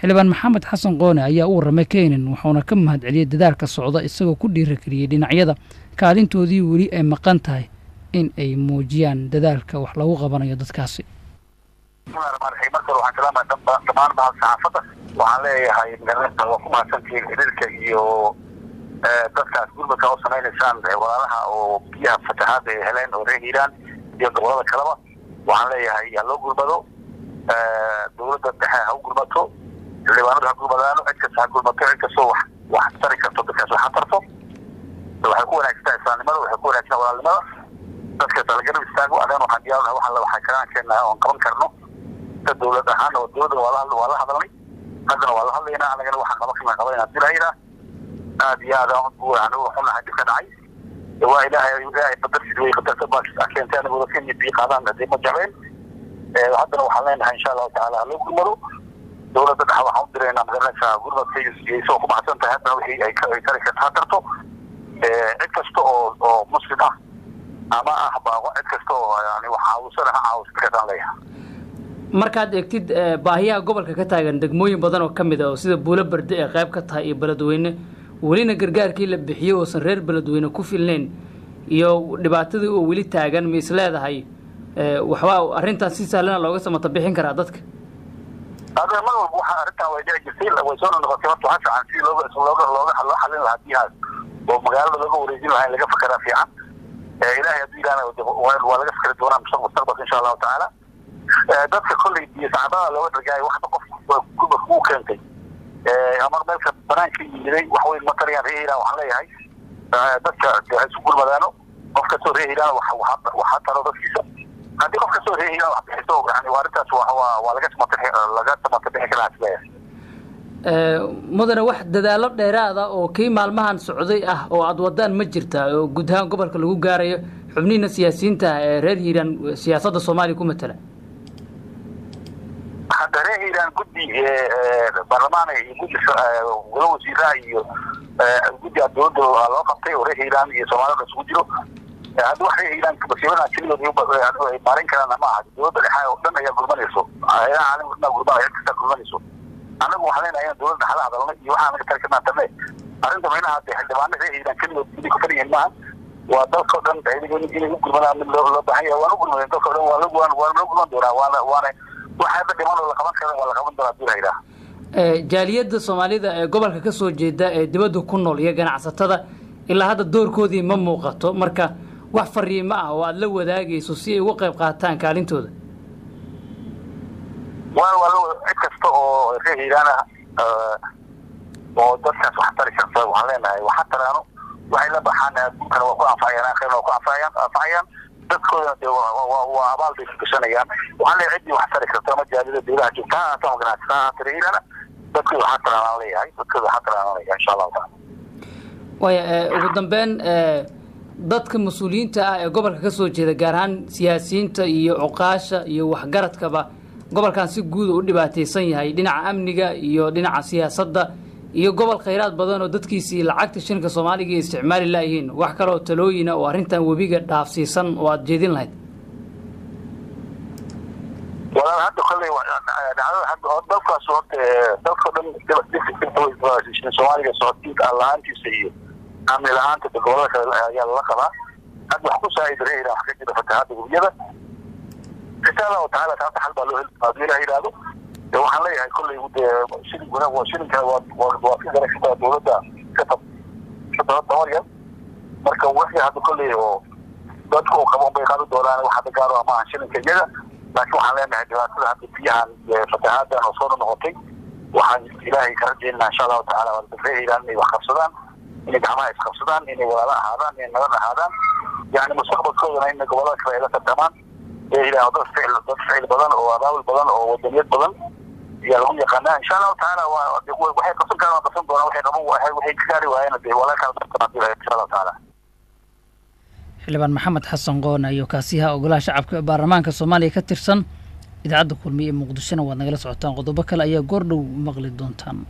xildhibaan maxamed xasan qoone ayaa u warramay keenan wuxuuna ka mahadceliyay dadaalka socda isagoo ku dhiirigeliyay dhinacyada kaalintoodii weli ay maqan tahay in ay muujiyaan dadaalka wax lagu qabanayo dadkaasi. waxaan leeyahay magaalada waa ku mahadsantihiin xiriirka iyo dadkaas gurmadka oo samaynaysaan walaalaha oo biyaha fatahaada ay heleen oo reer hiiraan iyo gobolada kaleba waxaan leeyahay yaa loo gurmado dowladda dhexe ha u gurmato xildhibaanadu ha gurmadaano cid kasta ha gurmato cid kastoo wax tari karto dadkaas wax ha tarto waxay ku wanaagsantaa islaamnimada waxay ku wanaagsantaa walaalnimada dadkaas la garab istaago adan waxaan diyaar waxaa kalaan keenaa oon qaban karno dad dowlad ahaan oo dowladda waa la hadalnay haddana waa la hadlaynaa anagana waxaan qabanaa dilayna aad iyo aad aan xunahay dhib ka dhacay waa ilaahay qadartiisa way qadarta baa keentay anigooda ka mid qaadaan hadii ma jecleen haddana waxaan leenahay insha allahu tacaala ha loo gurmado dowladda dhexe waxaan u diraynaa magaranaysaa gurmadka isagoo ku baxsan tahay haddana wixii ay tari karta ha tarto cid kasta oo muslim ah ama ah baaqo cid kasta oo yani wax caawusana ha caawusta kasaan leeyahay. markaad eegtid baahiyaha gobolka ka taagan degmooyin badan oo kamid ah oo sida Buulo Barde ee qayb ka tahay iyo Beledweyne welina gargaarkii la bixiyay oo san reer Beledweyne ku filneen iyo dhibaatadii oo weli taagan ma isleedahay waxba arrintan si sahlan looga samata bixin karaa dadka. هذا ما هو أرتها وجاء جسيل ويسون النقطات وحتى عن شيء لوجا حل الهديات ومقال لوجا ورجيل هاي لقى فكرة في عام إلهي يدير أنا ولا فكرة دونا مستقبل إن شاء الله تعالى ده كل يساعدها لو رجع واحد كل مخوك كنتي أمر ذلك بنانك يجري وحول المطرية ريلا وحليها هاي ده سكول مدانو وفكر ريلا وحتى لو ده كيسة هذه قصة هي حسوب يعني وارثة لقت ما تبين كلام سبايا. مدن واحد دلالة ديرادة أو كي معلمها سعودي أو عضوان مجرته وجودها قبل كله جاري حبنين سياسيين ترى هيران سياسة الصومالي كم مثلا. حتى هيران كدي برلمان يقول ولو زراعي كدي الدود العلاقة تي هيران الصومالي بسوجرو هذا واحد إيران كبسيبنا كله يعني مارين كلامنا ما عاد دول الحياة وقتنا هي قربانيسو هي عالم قلنا قربان هي كتير قربانيسو أنا وحاليا هي دول الحلا هذا لنا يوحنا نكتر كنا تمام أنت مهنا هذا حلبان هي إيران كله بدي كفري هنا ودول كلهم بعيد يقولون قربان من لو بحية ولا قربان دول كلهم ولا قربان دورا ولا واحد بديمان ولا كمان كلام ولا كمان دورا دورا هيدا jaaliyadda Soomaalida ee gobolka ka soo jeeda ee dibadda ku nool iyo ganacsatada ilaa hadda doorkoodii ma muuqato marka wax fariimo ah oo aad la wadaagayso si ay uga qayb qaataan kaalintooda. waa cid kasta oo reehiirana oo dadkaas wax tari karta waxaan leenahay waxa taraano waxay la baxaan kan waa ku anfacayaan kan waa ku anfacayaan dadkooda waa abaal bay ku gashanayaan waxaan leeyahay cid wax tari karta ma jaalida dawladda joogta ta ganacsatada reehiirana dadkooda waxa taraano leeyahay insha Allah taala. ugu dambeyn dadka mas'uuliyiinta ah ee gobolka ka soo jeeda gaar ahaan siyaasiyiinta iyo cuqaasha iyo waxgaradkaba gobolkan si guud u dhibaataysan yahay dhinaca amniga iyo dhinaca siyaasadda iyo gobol khayraad badan oo dadkiisii lacagta shilinka Soomaaliga isticmaali laayihiin wax kale oo talooyin oo arrintan webiga dhaafsiisan oo aad jeedin lahayd. wala hadda kulli hadda dalkaas oo dalka dhan dibadda Soomaaliga socodkiisa allaantiisa iyo amni la'aanta gobolka ayaa la qabaa hadda wax ku saaciday wax ka jira fatahaada guriyada inshallah taala taata xal baa loo helaa ilaado waxaan leeyahay kulli shilin gudaha waa shilinka waa fi darajada dawladda ka tababaraya marka wixii hadda kulli oo dadku qaban bay qaado doonaan waxa gaaro ama shilinka iyaga laakiin waxaan leenahay dhibaatada hadda biyahan fatahaada oo soo noqotay waxaan ilaahay ka rajaynaa inshallah taala waa dadka inay wax qabsadaan إن جماعة إسقاطان إن ولا هذا إن ولا هذا يعني مستقبل كذا إن قبلات كذا تمام إلى هذا فعل بدن أو هذا البدن أو الدنيا بدن يلهم يقنا إن شاء الله تعالى وحي قسم كانوا قسم دونا وحي قبوا وحي كاري وهنا ولا كان إن شاء الله تعالى. xildhibaan maxamed xasan qoone iyo kaasiha ogolaha shacabka baarlamaanka Soomaaliya ka tirsan idaacadda kulmiye Muqdishona waad nagala socotaan qodobo kale ayaa goor dhow maqli doontaan.